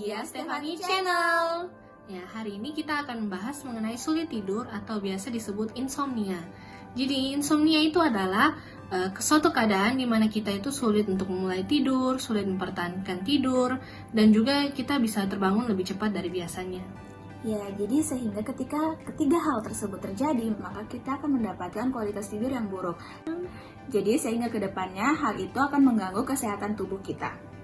Gia Stefani Channel. Ya, hari ini kita akan membahas mengenai sulit tidur atau biasa disebut insomnia. Jadi insomnia itu adalah suatu keadaan di mana kita itu sulit untuk memulai tidur, sulit mempertahankan tidur, dan juga kita bisa terbangun lebih cepat dari biasanya. Ya, jadi sehingga ketika ketiga hal tersebut terjadi, maka kita akan mendapatkan kualitas tidur yang buruk. Jadi sehingga kedepannya hal itu akan mengganggu kesehatan tubuh kita.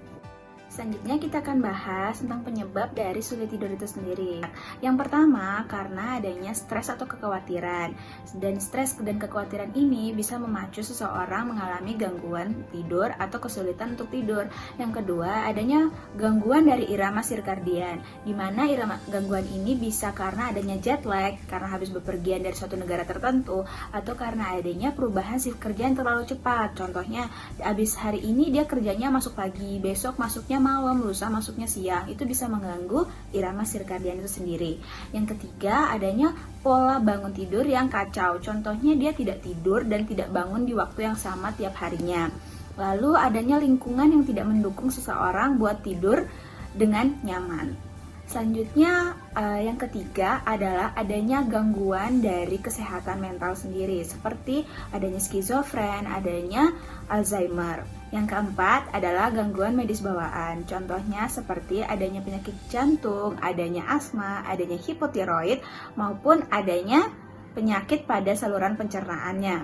Selanjutnya kita akan bahas tentang penyebab dari sulit tidur itu sendiri. Yang pertama, karena adanya stres atau kekhawatiran. Dan stres dan kekhawatiran ini bisa memacu seseorang mengalami gangguan tidur atau kesulitan untuk tidur. Yang kedua, adanya gangguan dari irama sirkadian, di mana gangguan ini bisa karena adanya jet lag, karena habis bepergian dari suatu negara tertentu, atau karena adanya perubahan shift kerja yang terlalu cepat. Contohnya, habis hari ini dia kerjanya masuk pagi, besok masuknya malam, lusa masuknya siang. Itu bisa mengganggu irama sirkadian itu sendiri. Yang ketiga, adanya pola bangun tidur yang kacau. Contohnya dia tidak tidur dan tidak bangun di waktu yang sama tiap harinya. Lalu adanya lingkungan yang tidak mendukung seseorang buat tidur dengan nyaman. Selanjutnya, yang ketiga adalah adanya gangguan dari kesehatan mental sendiri, seperti adanya skizofren, adanya Alzheimer. Yang keempat adalah gangguan medis bawaan, contohnya seperti adanya penyakit jantung, adanya asma, adanya hipotiroid, maupun adanya penyakit pada saluran pencernaannya.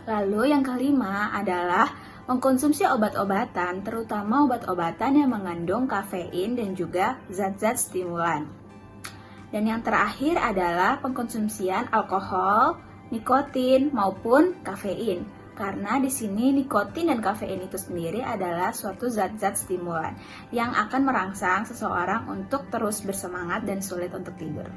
Lalu yang kelima adalah mengkonsumsi obat-obatan, terutama obat-obatan yang mengandung kafein dan juga zat-zat stimulan. Dan yang terakhir adalah pengkonsumsian alkohol, nikotin, maupun kafein. Karena di sini nikotin dan kafein itu sendiri adalah suatu zat-zat stimulan yang akan merangsang seseorang untuk terus bersemangat dan sulit untuk tidur.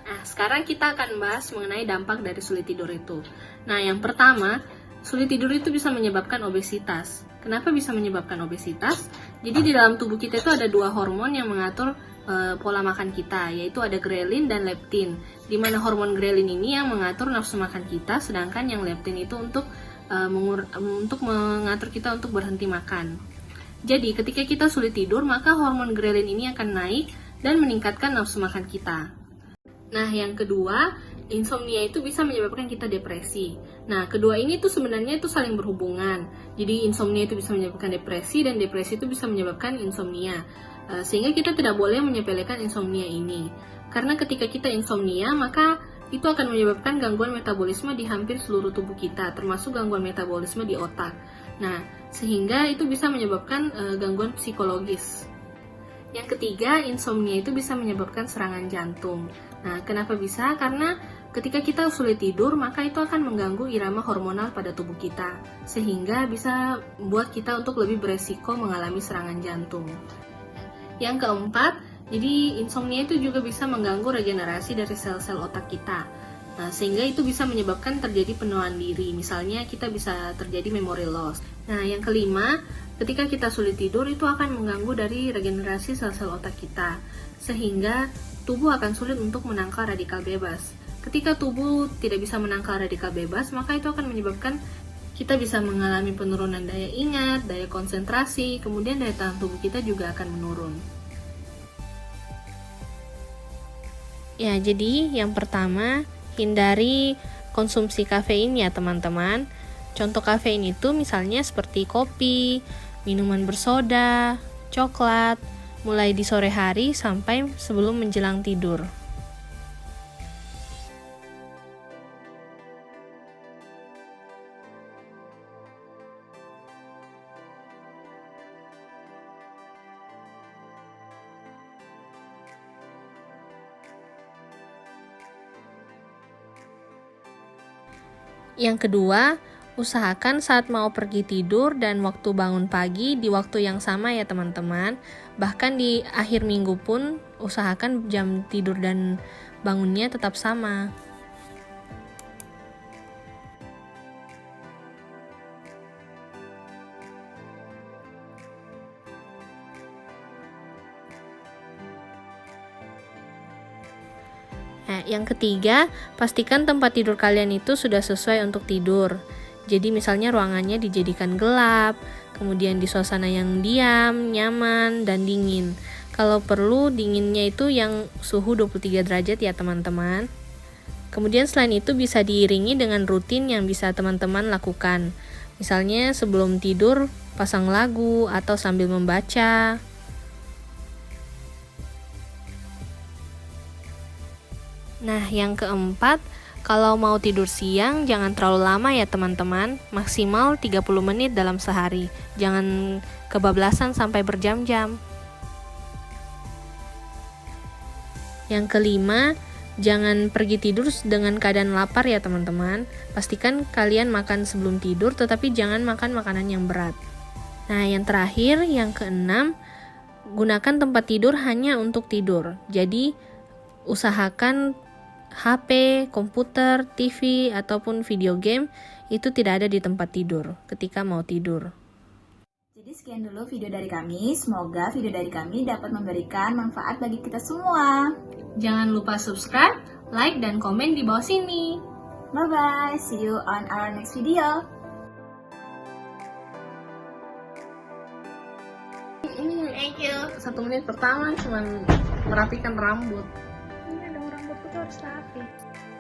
Nah, sekarang kita akan bahas mengenai dampak dari sulit tidur itu. Nah, yang pertama, sulit tidur itu bisa menyebabkan obesitas. Kenapa bisa menyebabkan obesitas? Jadi di dalam tubuh kita itu ada dua hormon yang mengatur pola makan kita, yaitu ada grelin dan leptin. Di mana hormon grelin ini yang mengatur nafsu makan kita, sedangkan yang leptin itu untuk mengatur kita untuk berhenti makan. Jadi ketika kita sulit tidur, maka hormon grelin ini akan naik dan meningkatkan nafsu makan kita. Nah, yang kedua, insomnia itu bisa menyebabkan kita depresi. Nah, kedua ini tuh sebenarnya itu saling berhubungan. Jadi insomnia itu bisa menyebabkan depresi dan depresi itu bisa menyebabkan insomnia. Sehingga kita tidak boleh menyepelekan insomnia ini. Karena ketika kita insomnia, maka itu akan menyebabkan gangguan metabolisme di hampir seluruh tubuh kita, termasuk gangguan metabolisme di otak. Nah, sehingga itu bisa menyebabkan gangguan psikologis. Yang ketiga, insomnia itu bisa menyebabkan serangan jantung. Nah, kenapa bisa? Karena ketika kita sulit tidur, maka itu akan mengganggu irama hormonal pada tubuh kita, sehingga bisa membuat kita untuk lebih beresiko mengalami serangan jantung. Yang keempat, jadi insomnia itu juga bisa mengganggu regenerasi dari sel-sel otak kita. Nah, sehingga itu bisa menyebabkan terjadi penuaan diri. Misalnya kita bisa terjadi memory loss. Nah, yang kelima, ketika kita sulit tidur itu akan mengganggu dari regenerasi sel-sel otak kita, sehingga tubuh akan sulit untuk menangkal radikal bebas. Ketika tubuh tidak bisa menangkal radikal bebas, maka itu akan menyebabkan kita bisa mengalami penurunan daya ingat, daya konsentrasi, kemudian daya tahan tubuh kita juga akan menurun. Ya, jadi yang pertama, hindari konsumsi kafein ya teman-teman. Contoh kafein itu misalnya seperti kopi, minuman bersoda, coklat, mulai di sore hari sampai sebelum menjelang tidur. Yang kedua, usahakan saat mau pergi tidur dan waktu bangun pagi di waktu yang sama ya teman-teman. Bahkan di akhir minggu pun usahakan jam tidur dan bangunnya tetap sama. Nah, yang ketiga, pastikan tempat tidur kalian itu sudah sesuai untuk tidur. Jadi misalnya ruangannya dijadikan gelap, kemudian di suasana yang diam, nyaman, dan dingin. Kalau perlu dinginnya itu yang suhu 23 derajat ya teman-teman. Kemudian selain itu bisa diiringi dengan rutin yang bisa teman-teman lakukan. Misalnya sebelum tidur pasang lagu atau sambil membaca. Nah, yang keempat, kalau mau tidur siang jangan terlalu lama ya teman-teman, maksimal 30 menit dalam sehari. Jangan kebablasan sampai berjam-jam. Yang kelima, jangan pergi tidur dengan keadaan lapar ya teman-teman. Pastikan kalian makan sebelum tidur, tetapi jangan makan makanan yang berat. Nah, yang terakhir, yang keenam, gunakan tempat tidur hanya untuk tidur. Jadi, usahakan HP, komputer, TV, ataupun video game itu tidak ada di tempat tidur ketika mau tidur. Jadi sekian dulu video dari kami. Semoga video dari kami dapat memberikan manfaat bagi kita semua. Jangan lupa subscribe, like, dan komen di bawah sini. Bye-bye. See you on our next video. Thank you. 1 menit pertama cuman merapikan rambut. Ini dong, rambutku tuh harus rapi.